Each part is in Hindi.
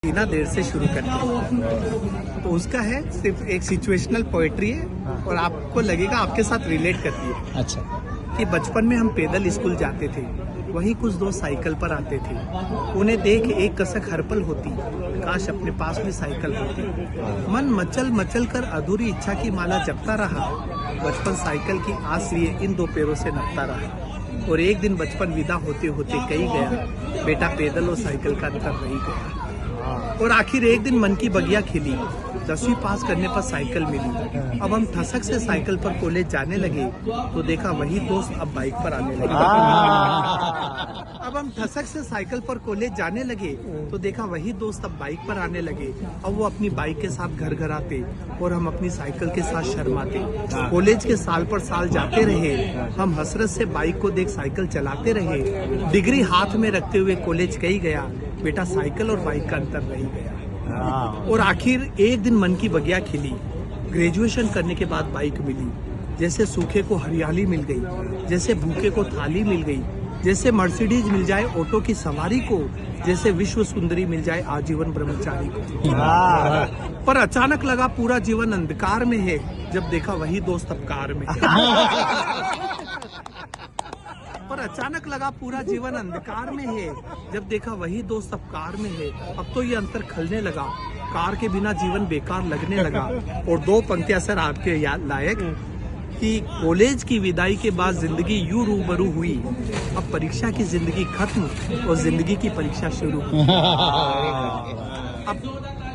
इतना देर से शुरू करते हैं तो उसका है सिर्फ एक सिचुएशनल पोएट्री है और आपको लगेगा आपके साथ रिलेट करती है। अच्छा। कि बचपन में हम पैदल स्कूल जाते थे, वहीं कुछ दोस्त साइकिल पर आते थे। उन्हें देख एक कसक हर पल होती, काश अपने पास भी साइकिल होती। मन मचल मचल कर अधूरी इच्छा की माला जपता रहा। बचपन साइकिल की आस लिए इन दो पैरों से नपता रहा। और एक दिन बचपन विदा होते होते कही गया, बेटा पैदल और साइकिल का अंतर रही गया। और आखिर एक दिन मन की बगिया खिली, 10वीं पास करने पर साइकिल मिली। अब हम ठसक से साइकिल पर कॉलेज जाने लगे तो देखा वही दोस्त अब बाइक पर आने लगे। अब हम ठसक से साइकिल पर कॉलेज जाने लगे तो देखा वही दोस्त अब बाइक पर आने लगे। अब वो अपनी बाइक के साथ घर घर आते और हम अपनी साइकिल के साथ शर्माते। कॉलेज के साल पर साल जाते रहे, हम हसरत से बाइक को देख साइकिल चलाते रहे। डिग्री हाथ में रखते हुए कॉलेज कही गया, बेटा साइकिल और बाइक का अंतर रही गया। और आखिर एक दिन मन की बगिया खिली, ग्रेजुएशन करने के बाद बाइक मिली। जैसे सूखे को हरियाली मिल गई, जैसे भूखे को थाली मिल गई, जैसे मर्सिडीज मिल जाए ऑटो की सवारी को, जैसे विश्व सुंदरी मिल जाए आजीवन ब्रह्मचारी को। पर अचानक लगा पूरा जीवन अंधकार में है, जब देखा वही दोस्त अब कार में। पर अचानक लगा पूरा जीवन अंधकार में है, जब देखा वही दोस्त अब कार में है। अब तो ये अंतर खलने लगा, कार के बिना जीवन बेकार लगने लगा। और दो पंक्तियां सर आपके याद लायक कि कॉलेज की विदाई के बाद जिंदगी यूं रूबरू हुई, अब परीक्षा की जिंदगी खत्म और जिंदगी की परीक्षा शुरू। अब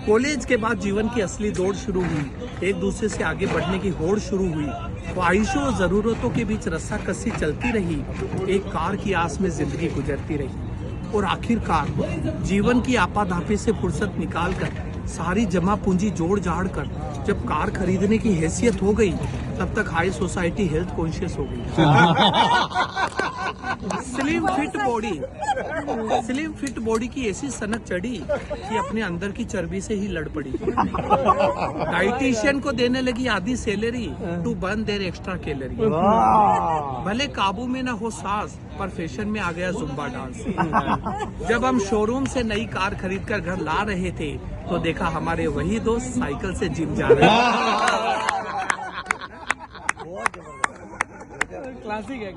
कॉलेज के बाद जीवन की असली दौड़ शुरू हुई, एक दूसरे से आगे बढ़ने की होड़ शुरू हुई। ख्वाहिशों और जरूरतों के बीच रस्साकसी चलती रही, एक कार की आस में जिंदगी गुजरती रही। और आखिरकार जीवन की आपाधापी से फुर्सत निकाल कर, सारी जमा पूंजी जोड़ जाड़ कर जब कार खरीदने की हैसियत हो गई, तब तक हाई सोसाइटी हेल्थ कॉन्शियस हो गई। स्लिम फिट बॉडी की ऐसी सनक चढ़ी कि अपने अंदर की चर्बी से ही लड़ पड़ी। डाइटिशियन को देने लगी आधी salary to burn their extra calorie. भले काबू में न हो सांस, पर फैशन में आ गया जुम्बा डांस। जब हम शोरूम से नई कार खरीद कर घर ला रहे थे तो देखा हमारे वही दोस्त साइकिल से जिम जा रहे थे। क्लासिक है।